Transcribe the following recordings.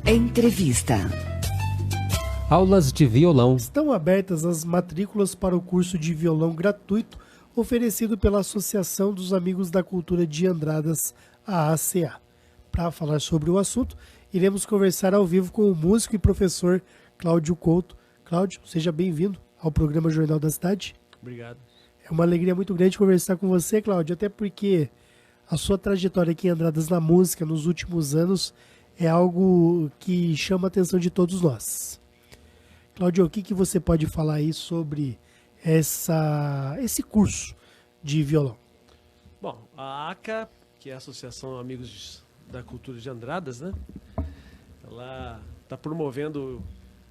Entrevista. Aulas de violão. Estão abertas as matrículas para o curso de violão gratuito oferecido pela Associação dos Amigos da Cultura de Andradas, a ACA. Para falar sobre o assunto, iremos conversar ao vivo com o músico e professor Cláudio Couto. Cláudio, seja bem-vindo ao programa Jornal da Cidade. Obrigado. É uma alegria muito grande conversar com você, Cláudio, até porque a sua trajetória aqui em Andradas na música nos últimos anos é algo que chama a atenção de todos nós. Cláudio, o que você pode falar aí sobre esse curso de violão? Bom, a ACA, que é a Associação Amigos da Cultura de Andradas, né? Ela está promovendo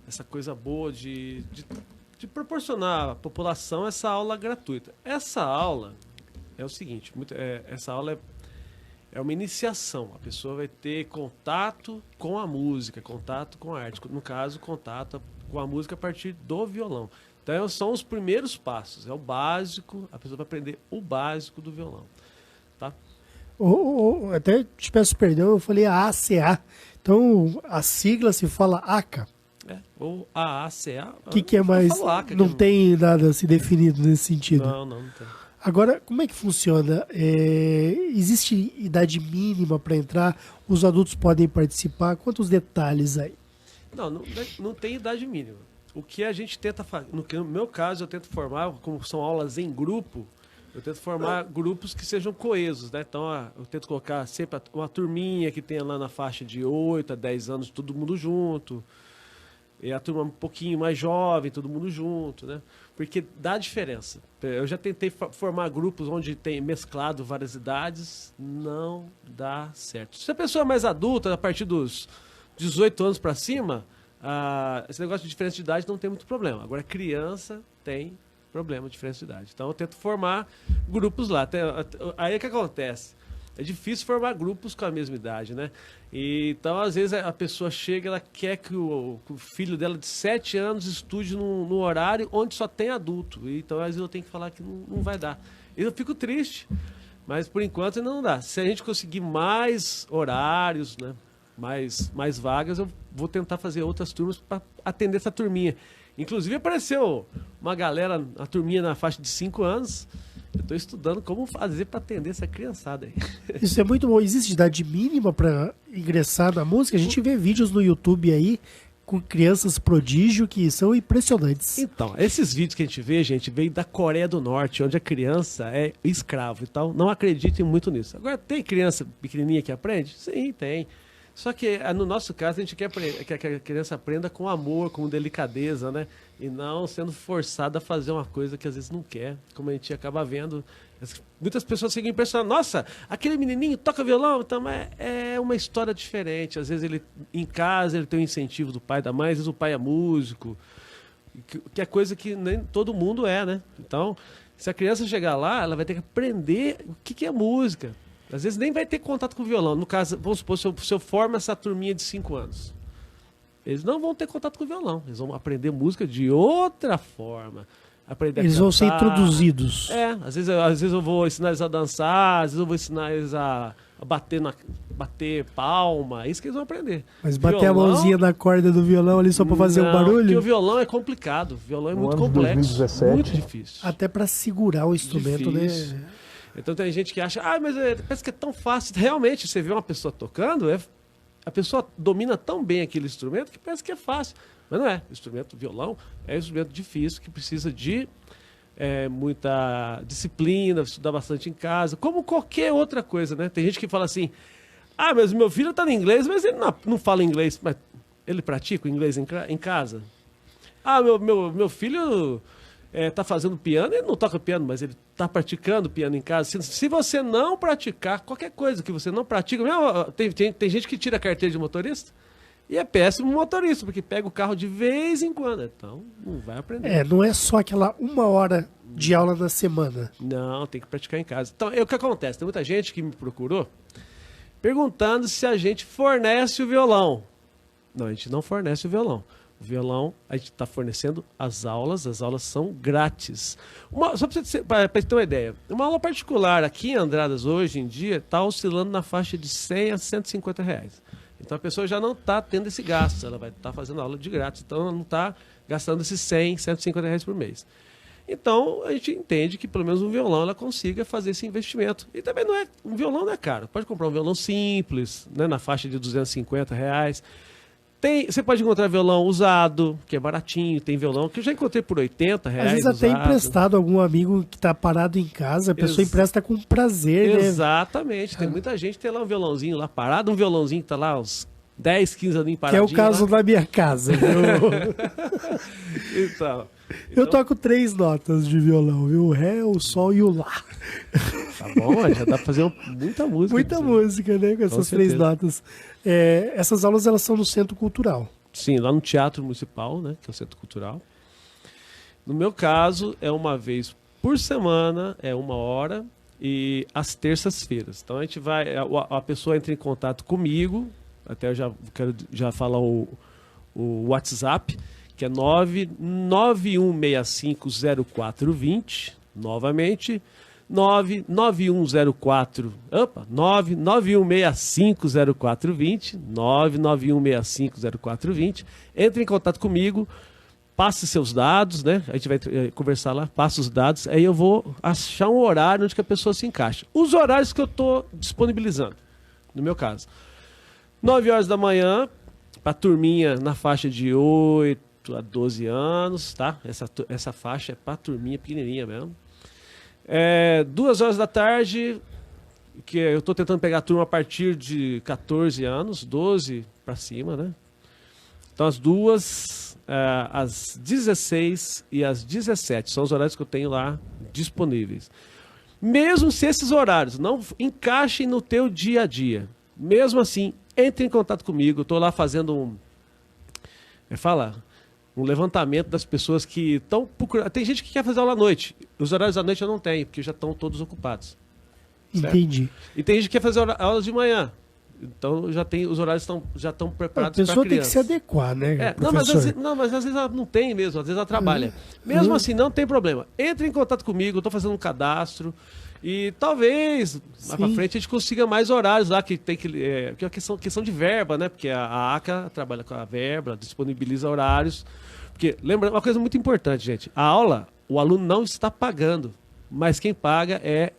essa coisa boa de proporcionar à população essa aula gratuita. Essa aula é o seguinte, essa aula é uma iniciação. A pessoa vai ter contato com a música, contato com a arte. No caso, contato com a música a partir do violão. Então, são os primeiros passos. É o básico, a pessoa vai aprender o básico do violão. Tá? Até te peço perdão, eu falei a ACA. Então, a sigla se fala ACA. Ou a ACA. O que é mais? ACA, não tem nada assim definido nesse sentido. Não tem. Agora, como é que funciona? Existe idade mínima para entrar? Os adultos podem participar? Quantos detalhes aí? Não tem idade mínima. O que a gente tenta fazer, no meu caso, eu tento formar, como são aulas em grupo, eu tento formar grupos que sejam coesos, né? Então, eu tento colocar sempre uma turminha que tenha lá na faixa de 8 a 10 anos, todo mundo junto. E a turma um pouquinho mais jovem, todo mundo junto, né? Porque dá diferença. Eu já tentei formar grupos onde tem mesclado várias idades, não dá certo. Se a pessoa é mais adulta, a partir dos 18 anos para cima, esse negócio de diferença de idade não tem muito problema. Agora, criança tem problema de diferença de idade. Então, eu tento formar grupos lá. Aí o que acontece? É difícil formar grupos com a mesma idade, né? Então, às vezes, a pessoa chega, ela quer que o filho dela de 7 anos estude no horário onde só tem adulto. Então, às vezes, eu tenho que falar que não vai dar. Eu fico triste, mas, por enquanto, ainda não dá. Se a gente conseguir mais horários, né? mais vagas, eu vou tentar fazer outras turmas para atender essa turminha. Inclusive, apareceu uma galera, a turminha na faixa de 5 anos. Eu estou estudando como fazer para atender essa criançada aí. Isso é muito bom. Existe idade mínima para ingressar na música? A gente vê vídeos no YouTube aí com crianças prodígio que são impressionantes. Então, esses vídeos que a gente vê, veio da Coreia do Norte, onde a criança é escravo e tal. Não acreditem muito nisso. Agora, tem criança pequenininha que aprende? Sim, tem. Só que, no nosso caso, a gente quer que a criança aprenda com amor, com delicadeza, né? E não sendo forçada a fazer uma coisa que às vezes não quer, como a gente acaba vendo. Muitas pessoas ficam impressionadas. Nossa, aquele menininho toca violão? Então, é uma história diferente. Às vezes, em casa, ele tem o incentivo do pai e da mãe. Às vezes, o pai é músico, que é coisa que nem todo mundo é, né? Então, se a criança chegar lá, ela vai ter que aprender o que é música. Às vezes nem vai ter contato com o violão. No caso, vamos supor, se eu formo essa turminha de 5 anos. Eles não vão ter contato com o violão. Eles vão aprender música de outra forma. Eles vão ser introduzidos. Às vezes eu vou ensinar eles a dançar, às vezes eu vou ensinar eles a bater palma. É isso que eles vão aprender. Mas bater a mãozinha na corda do violão ali só para fazer um barulho? Porque o violão é complicado. O violão é muito complexo. 2017. Muito difícil. Até para segurar o instrumento, difícil. Né? Então tem gente que acha, mas parece que é tão fácil. Realmente, você vê uma pessoa tocando, a pessoa domina tão bem aquele instrumento que parece que é fácil. Mas não é. O instrumento, violão, é um instrumento difícil que precisa de muita disciplina, estudar bastante em casa, como qualquer outra coisa, né? Tem gente que fala assim, mas meu filho está no inglês, mas ele não fala inglês. Mas ele pratica o inglês em casa? Meu filho está fazendo piano, ele não toca piano, mas ele está praticando piano em casa. Se você não praticar qualquer coisa que você não pratica, tem gente que tira a carteira de motorista e é péssimo motorista, porque pega o carro de vez em quando. Então, não vai aprender. Não é só aquela 1 hora de aula na semana. Não, tem que praticar em casa. Então, o que acontece? Tem muita gente que me procurou perguntando se a gente fornece o violão. Não, a gente não fornece o violão. O violão, a gente está fornecendo as aulas são grátis. Só para ter uma ideia, uma aula particular aqui em Andradas hoje em dia está oscilando na faixa de 100 a 150 reais. Então a pessoa já não está tendo esse gasto, ela vai estar fazendo aula de grátis, então ela não está gastando esses 100, 150 reais por mês. Então a gente entende que pelo menos um violão ela consiga fazer esse investimento. E também um violão não é caro, pode comprar um violão simples, né, na faixa de 250 reais. Você pode encontrar violão usado, que é baratinho, tem violão que eu já encontrei por 80 reais. Às vezes até usado. Emprestado a algum amigo que está parado em casa, a pessoa empresta com prazer, né? Exatamente, tem muita gente que tem lá um violãozinho lá parado, um violãozinho que tá lá uns 10, 15 aninhos paradinho. Que é o caso da minha casa, viu? Então, eu toco 3 notas de violão, viu? O Ré, o Sol e o Lá. Tá bom, já dá pra fazer muita música. Muita música, né? Com essas 3 notas. Essas aulas, elas são no Centro Cultural. Sim, lá no Teatro Municipal, né? Que é o Centro Cultural. No meu caso, é uma vez por semana, é 1 hora, e às terças-feiras. Então a gente vai, a pessoa entra em contato comigo, até eu já quero falar o WhatsApp, que é 991650420, novamente, 991650420, 991650420. Entre em contato comigo, passe seus dados, né? A gente vai conversar lá, passa os dados, aí eu vou achar um horário onde que a pessoa se encaixa. Os horários que eu estou disponibilizando, no meu caso. 9 horas da manhã, para turminha na faixa de 8 a 12 anos, tá? Essa faixa é para turminha pequenininha mesmo. 2 horas da tarde, que eu estou tentando pegar a turma a partir de 14 anos, 12 para cima, né? Então as duas, às 16 e às 17, são os horários que eu tenho lá disponíveis. Mesmo se esses horários não encaixem no teu dia a dia, mesmo assim, entre em contato comigo, eu estou lá fazendo um levantamento das pessoas que estão procurando. Tem gente que quer fazer aula à noite. Os horários da noite eu não tenho, porque já estão todos ocupados. Certo? Entendi. E tem gente que quer fazer aulas de manhã. Então os horários já estão preparados para criança. A pessoa tem que se adequar, né? Mas às vezes ela não tem mesmo, às vezes ela trabalha. Mesmo assim, não tem problema. Entre em contato comigo, eu estou fazendo um cadastro. E talvez, mais para frente, a gente consiga mais horários lá, que tem que é questão de verba, né? Porque a ACA trabalha com a verba, disponibiliza horários. Porque, lembra, uma coisa muito importante, gente, a aula, o aluno não está pagando, mas quem paga é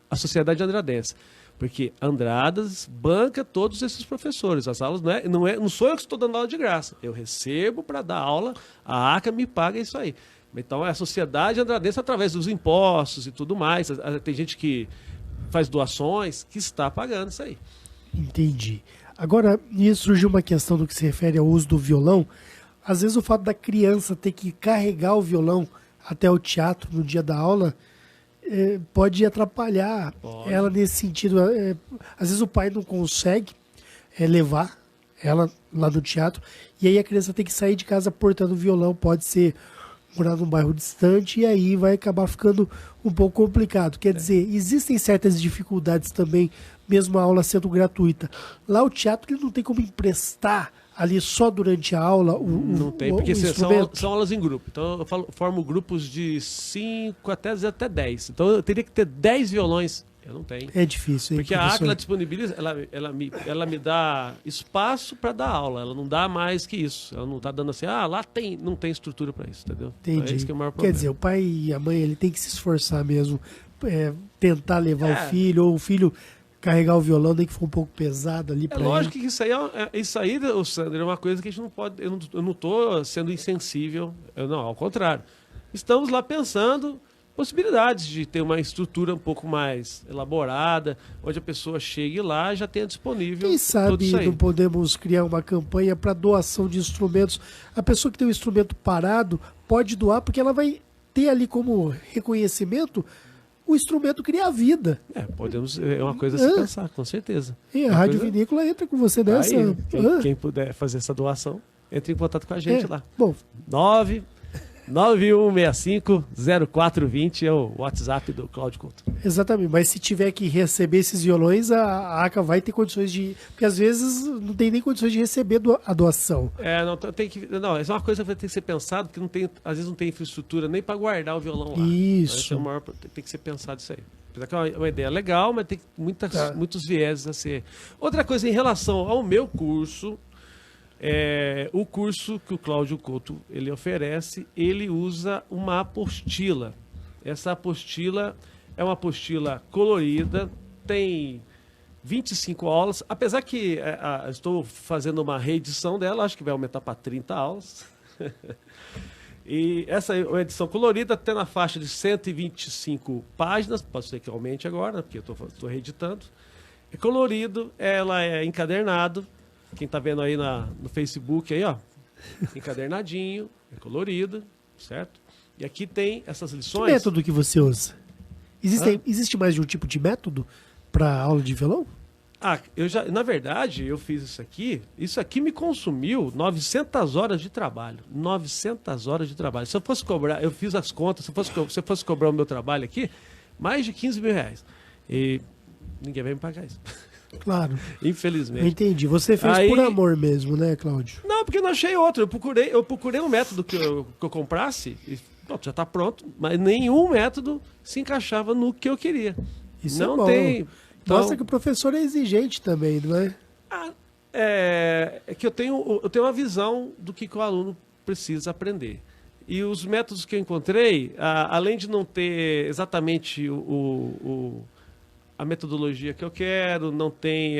a Sociedade Andradense. Porque Andradas banca todos esses professores. As aulas não sou eu que estou dando aula de graça. Eu recebo para dar aula, a ACA me paga isso aí. Então é a Sociedade Andradense através dos impostos e tudo mais. Tem gente que faz doações que está pagando isso aí. Entendi. Agora, me surgiu uma questão do que se refere ao uso do violão. Às vezes o fato da criança ter que carregar o violão até o teatro no dia da aula pode atrapalhar ela nesse sentido. Às vezes o pai não consegue levar ela lá no teatro e aí a criança tem que sair de casa portando o violão. Pode ser morar num bairro distante e aí vai acabar ficando um pouco complicado. Quer dizer, existem certas dificuldades também, mesmo a aula sendo gratuita. Lá o teatro ele não tem como emprestar ali só durante a aula não tem, porque são aulas em grupo. Então eu formo grupos de 5 até 10. Então eu teria que ter 10 violões. Eu não tenho. É difícil, hein, porque a ACLA disponibiliza, ela me dá espaço para dar aula. Ela não dá mais que isso. Ela não está dando assim, lá não tem estrutura para isso, entendeu? Entendi. Então é esse que é o maior problema. Quer dizer, o pai e a mãe ele tem que se esforçar mesmo, tentar levar o filho, ou o filho carregar o violão, nem que for um pouco pesado ali para ele. Lógico que isso aí, Sandro, é uma coisa que a gente não pode. Eu não estou sendo insensível. Não, ao contrário. Estamos lá pensando possibilidades de ter uma estrutura um pouco mais elaborada, onde a pessoa chegue lá e já tenha disponível. Quem sabe não podemos criar uma campanha para doação de instrumentos. A pessoa que tem um instrumento parado pode doar, porque ela vai ter ali como reconhecimento o instrumento cria vida. É uma coisa a se pensar, com certeza. E a Rádio Vinícola entra com você nessa. Aí, quem puder fazer essa doação, entre em contato com a gente lá. Bom, 991650420 é o WhatsApp do Cláudio Couto. Exatamente, mas se tiver que receber esses violões, a ACA vai ter condições de... Porque às vezes não tem nem condições de receber a doação. Essa é uma coisa que vai ter que ser pensado, porque às vezes não tem infraestrutura nem para guardar o violão lá. Isso. Tem que ser pensado isso aí. Apesar que é uma ideia legal, mas tem muitos vieses a ser. Outra coisa, em relação ao meu curso, o curso que o Cláudio Couto ele oferece, ele usa uma apostila. Essa apostila é uma apostila colorida, tem 25 aulas, apesar que estou fazendo uma reedição dela, acho que vai aumentar para 30 aulas. E essa é uma edição colorida, tem na faixa de 125 páginas, pode ser que aumente agora, porque eu estou reeditando. É colorido, ela é encadernado, quem está vendo aí no Facebook, aí, ó, encadernadinho, é colorido, certo? E aqui tem essas lições. Que método que você usa? Existe mais de um tipo de método para aula de violão? Na verdade, eu fiz isso aqui me consumiu 900 horas de trabalho. 900 horas de trabalho. Se eu fosse cobrar, eu fiz as contas, se eu fosse cobrar o meu trabalho aqui, mais de 15 mil reais. E ninguém vai me pagar isso. Claro. Infelizmente. Eu entendi. Você fez por amor mesmo, né, Cláudio? Não, porque eu não achei outro. Eu procurei um método que eu comprasse, e pronto, já está pronto, mas nenhum método se encaixava no que eu queria. Isso não é bom. tem. Então, mostra que o professor é exigente também, não é? É que eu tenho uma visão do que o aluno precisa aprender. E os métodos que eu encontrei, além de não ter exatamente a metodologia que eu quero, não tem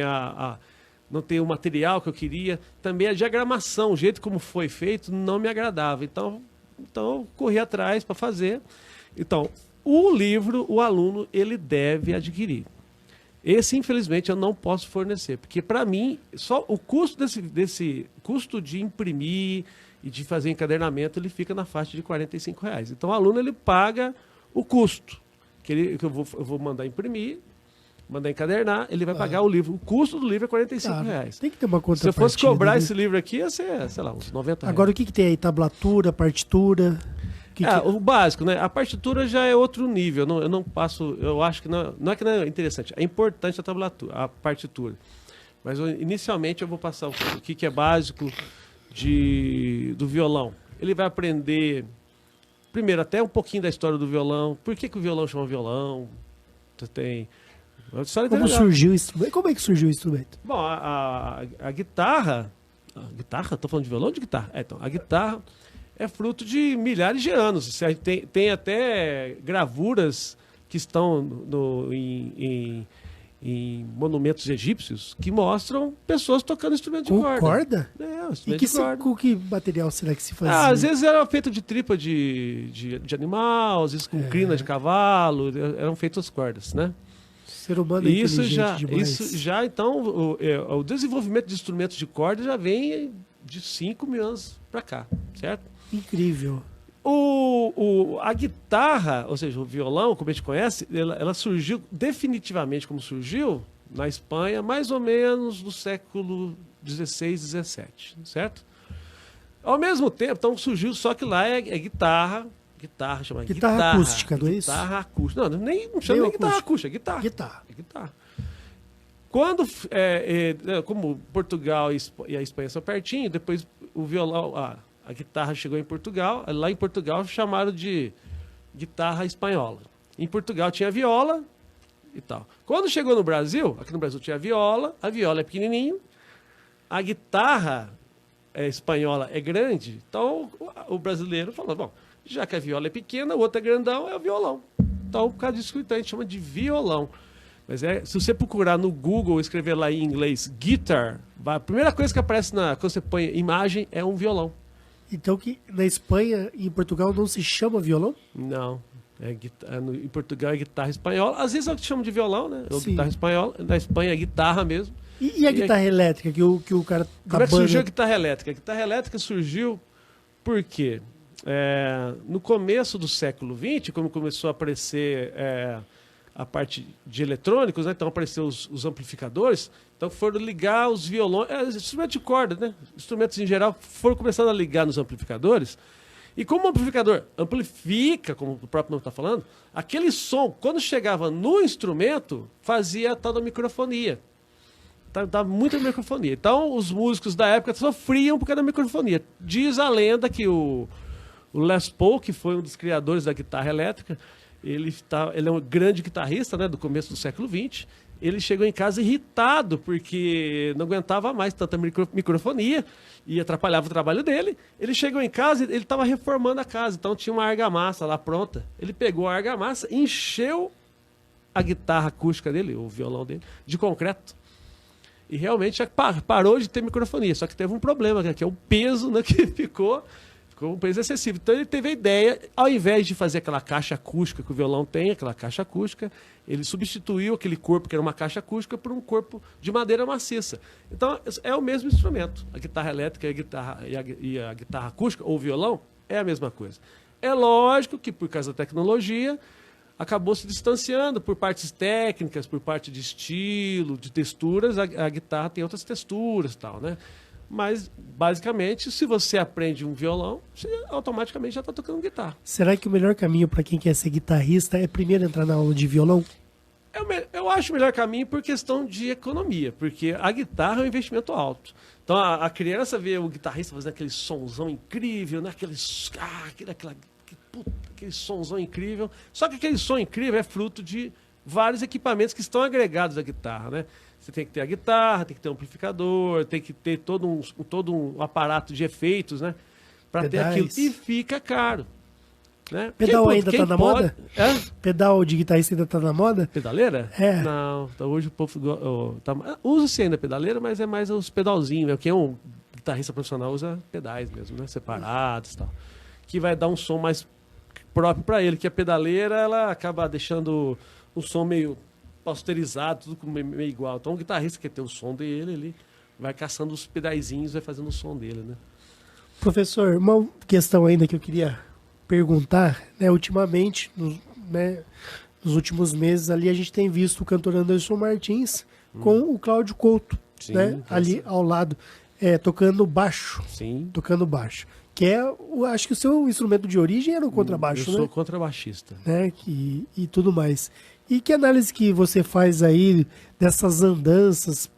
não tem o material que eu queria, também a diagramação, o jeito como foi feito, não me agradava. Então eu corri atrás para fazer. Então, o livro, o aluno, ele deve adquirir. Esse, infelizmente, eu não posso fornecer, porque, para mim, só o custo desse custo de imprimir e de fazer encadernamento, ele fica na faixa de R$45. Então, o aluno, ele paga o custo, que eu vou mandar imprimir, mandar encadernar, ele vai pagar o livro. O custo do livro é R$45. Tem que ter uma conta. Se eu fosse cobrar esse livro aqui, ia ser, sei lá, uns R$90. Agora, o que tem aí? Tablatura, partitura? O básico, né? A partitura já é outro nível. Eu não passo. Eu acho que não é que não é interessante. É importante a partitura. Mas inicialmente eu vou passar o que é básico do violão. Ele vai aprender, primeiro, até um pouquinho da história do violão. Por que o violão chama violão? Como surgiu o instrumento? Como é que surgiu o instrumento? Bom, a guitarra. Estou falando de violão ou de guitarra? Então, a guitarra é fruto de milhares de anos. Tem até gravuras que estão em monumentos egípcios que mostram pessoas tocando instrumento de corda. Corda? Instrumento de corda. Com que material será que se fazia? Às vezes era feito de tripa de animal, às vezes com crina de cavalo, eram feitas cordas, né? O ser humano é inteligente demais. Isso já, então, o desenvolvimento de instrumentos de corda já vem de 5 mil anos para cá, certo? Incrível. A guitarra, ou seja, o violão, como a gente conhece, ela surgiu definitivamente como surgiu na Espanha, mais ou menos no século XVI, XVII, certo? Ao mesmo tempo, então surgiu, só que lá é guitarra, chama guitarra acústica, não é isso? Guitarra acústica. Não chama nem guitarra acústica, é guitarra. Guitarra. Quando, como Portugal e a Espanha são pertinho, depois o violão, a guitarra chegou em Portugal, lá em Portugal chamaram de guitarra espanhola. Em Portugal tinha viola e tal. Quando chegou no Brasil, aqui no Brasil tinha a viola é pequenininho, a guitarra espanhola é grande, então o brasileiro falou, bom, já que a viola é pequena, o outro é grandão, é o violão. Então, por causa disso, então, a gente chama de violão. Mas se você procurar no Google, escrever lá em inglês, guitar, a primeira coisa que aparece quando você põe imagem é um violão. Então que na Espanha e em Portugal não se chama violão? Não. Em Portugal é guitarra espanhola. Às vezes eu chamo de violão, né? Ou Sim. guitarra espanhola. Na Espanha é guitarra mesmo. E a guitarra elétrica, que o cara da Como é que banda... surgiu a guitarra elétrica? A guitarra elétrica surgiu porque no começo do século XX, como começou a aparecer a parte de eletrônicos, né? Então apareceram os amplificadores, então foram ligar os violões, instrumentos de corda, né? Instrumentos em geral foram começando a ligar nos amplificadores. E como o amplificador amplifica, como o próprio nome está falando, aquele som, quando chegava no instrumento, fazia a tal da microfonia. Dá muita microfonia. Então os músicos da época sofriam por causa da microfonia. Diz a lenda que o Les Paul, que foi um dos criadores da guitarra elétrica, ele é um grande guitarrista, né, do começo do século XX. Ele chegou em casa irritado porque não aguentava mais tanta microfonia e atrapalhava o trabalho dele. Ele chegou em casa e ele estava reformando a casa, então tinha uma argamassa lá pronta. Ele pegou a argamassa, encheu a guitarra acústica dele, o violão dele, de concreto. E realmente parou de ter microfonia, só que teve um problema, que é o peso, né, que ficou um peso excessivo. Então ele teve a ideia, ao invés de fazer aquela caixa acústica que o violão tem, aquela caixa acústica, ele substituiu aquele corpo que era uma caixa acústica por um corpo de madeira maciça. Então é o mesmo instrumento. A guitarra elétrica e a guitarra acústica, ou o violão, é a mesma coisa. É lógico que por causa da tecnologia, acabou se distanciando por partes técnicas, por parte de estilo, de texturas, a guitarra tem outras texturas e tal, né? Mas, basicamente, se você aprende um violão, você automaticamente já está tocando guitarra. Será que o melhor caminho para quem quer ser guitarrista é primeiro entrar na aula de violão? Eu acho o melhor caminho por questão de economia, porque a guitarra é um investimento alto. Então, a criança vê o guitarrista fazendo aquele sonzão incrível, né? Aquele sonzão incrível. Só que aquele som incrível é fruto de vários equipamentos que estão agregados à guitarra, né? Você tem que ter a guitarra, tem que ter um amplificador, tem que ter todo um aparato de efeitos, né? Para ter aquilo. E fica caro. Né? Pedal ainda está na moda? É? Pedal de guitarrista ainda está na moda? Pedaleira? É. Não, hoje o povo usa-se ainda pedaleira, mas é mais os pedalzinhos, né? Quem é um guitarrista profissional usa pedais mesmo, né? Separados e tal. Que vai dar um som mais próprio para ele, que a pedaleira ela acaba deixando o som meio posterizado, tudo meio igual. Então o guitarrista quer ter o som dele, ele vai caçando os pedaizinhos, vai fazendo o som dele, né? Professor, uma questão ainda que eu queria perguntar, né? Ultimamente, nos últimos meses ali, a gente tem visto o cantor Anderson Martins com o Cláudio Couto, sim, né? Ali ao lado, tocando baixo. Sim. Tocando baixo. Que acho que o seu instrumento de origem era o contrabaixo, né? Eu sou contrabaixista. Né? E tudo mais. E que análise que você faz aí dessas andanças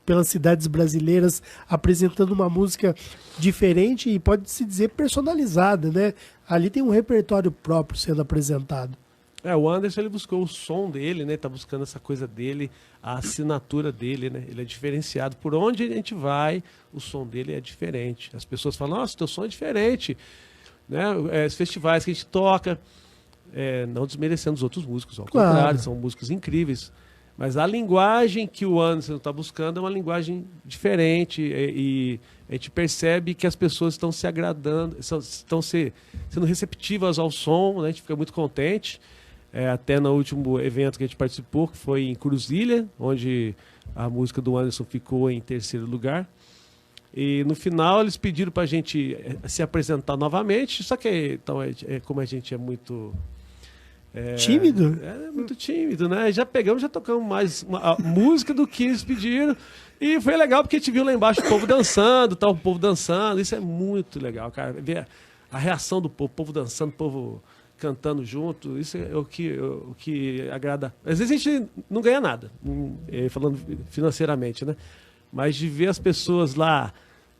pelas cidades brasileiras, apresentando uma música diferente e pode-se dizer personalizada, né? Ali tem um repertório próprio sendo apresentado. O Anderson, ele buscou o som dele, né? Tá buscando essa coisa dele, a assinatura dele, né? Ele é diferenciado. Por onde a gente vai, o som dele é diferente. As pessoas falam, nossa, teu som é diferente. Né? Os festivais que a gente toca, não desmerecendo os outros músicos, ao contrário, são músicos incríveis. Mas a linguagem que o Anderson está buscando é uma linguagem diferente e a gente percebe que as pessoas estão se agradando, estão sendo receptivas ao som, né? A gente fica muito contente. Até no último evento que a gente participou, que foi em Cruzilha, onde a música do Anderson ficou em terceiro lugar. E no final eles pediram para a gente se apresentar novamente, só que então, como a gente é muito... tímido? Muito tímido, né? Já tocamos mais uma música do que eles pediram. E foi legal porque a gente viu lá embaixo o povo dançando, o povo dançando. Isso é muito legal, cara. Ver a reação do povo, o povo dançando, o povo cantando junto. Isso é o que agrada. Às vezes a gente não ganha nada, falando financeiramente, né? Mas de ver as pessoas lá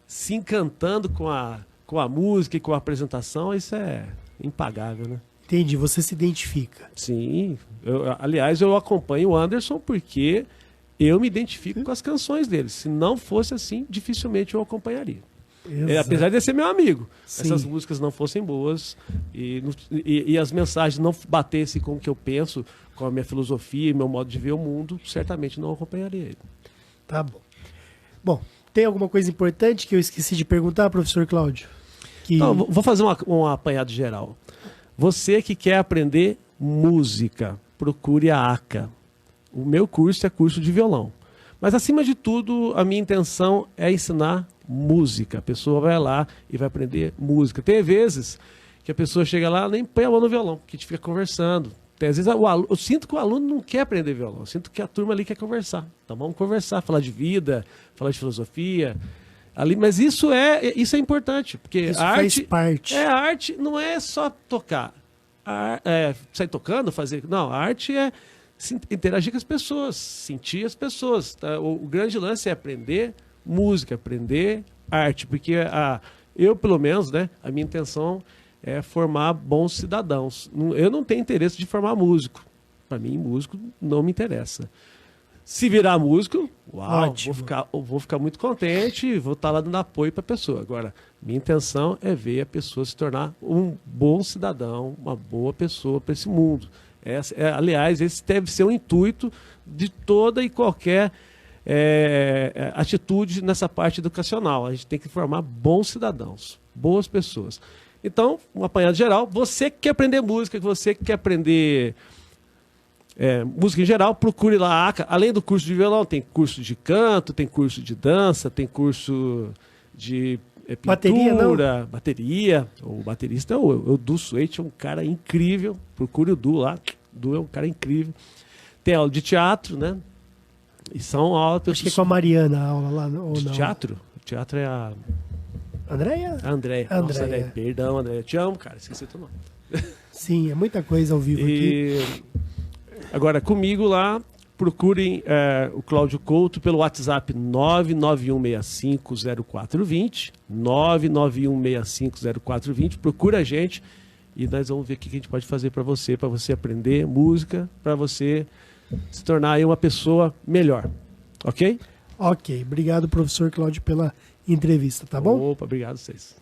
se encantando com a música e com a apresentação, isso é impagável, né? Entendi, você se identifica. Sim, aliás, eu acompanho o Anderson porque eu me identifico com as canções dele. Se não fosse assim, dificilmente eu acompanharia. Apesar de ser meu amigo, sim, essas músicas não fossem boas e as mensagens não batessem com o que eu penso, com a minha filosofia e meu modo de ver o mundo, certamente não acompanharia ele. Tá bom. Bom, tem alguma coisa importante que eu esqueci de perguntar, professor Cláudio? Não, vou fazer um apanhado geral. Você que quer aprender música, procure a ACA. O meu curso é curso de violão. Mas, acima de tudo, a minha intenção é ensinar música. A pessoa vai lá e vai aprender música. Tem vezes que a pessoa chega lá e nem põe a mão no violão, porque a gente fica conversando. Às vezes eu sinto que o aluno não quer aprender violão. Eu sinto que a turma ali quer conversar. Então vamos conversar, falar de vida, falar de filosofia. Mas isso é importante, porque isso a faz arte, parte. A arte não é só tocar, sair tocando, fazer. Não, a arte é interagir com as pessoas, sentir as pessoas. Tá? O grande lance é aprender música, aprender arte, porque eu, pelo menos, né, a minha intenção é formar bons cidadãos. Eu não tenho interesse de formar músico. Para mim, músico não me interessa. Se virar músico, uau, vou ficar muito contente e vou estar lá dando apoio para a pessoa. Agora, minha intenção é ver a pessoa se tornar um bom cidadão, uma boa pessoa para esse mundo. Aliás, esse deve ser o intuito de toda e qualquer atitude nessa parte educacional. A gente tem que formar bons cidadãos, boas pessoas. Então, um apanhado geral, você que quer aprender música, você que quer aprender música em geral, procure lá a ACA. Além do curso de violão, tem curso de canto, tem curso de dança, tem curso de pintura, bateria. O baterista é o Du Suete, é um cara incrível. Procure o Du lá. O Du é um cara incrível. Tem aula de teatro, né? E são aulas... Acho que é com a Mariana a aula lá, ou de não? teatro? O teatro é a... Andréia? Andréia. Nossa, Andréia. Perdão, Andréia. Te amo, cara. Esqueci o teu nome. Sim, é muita coisa ao vivo aqui. Agora, comigo lá, procurem o Cláudio Couto pelo WhatsApp 991650420, 991650420. Procura a gente e nós vamos ver o que a gente pode fazer para você aprender música, para você se tornar aí uma pessoa melhor. Ok? Ok. Obrigado, professor Cláudio, pela entrevista, tá bom? Opa, obrigado a vocês.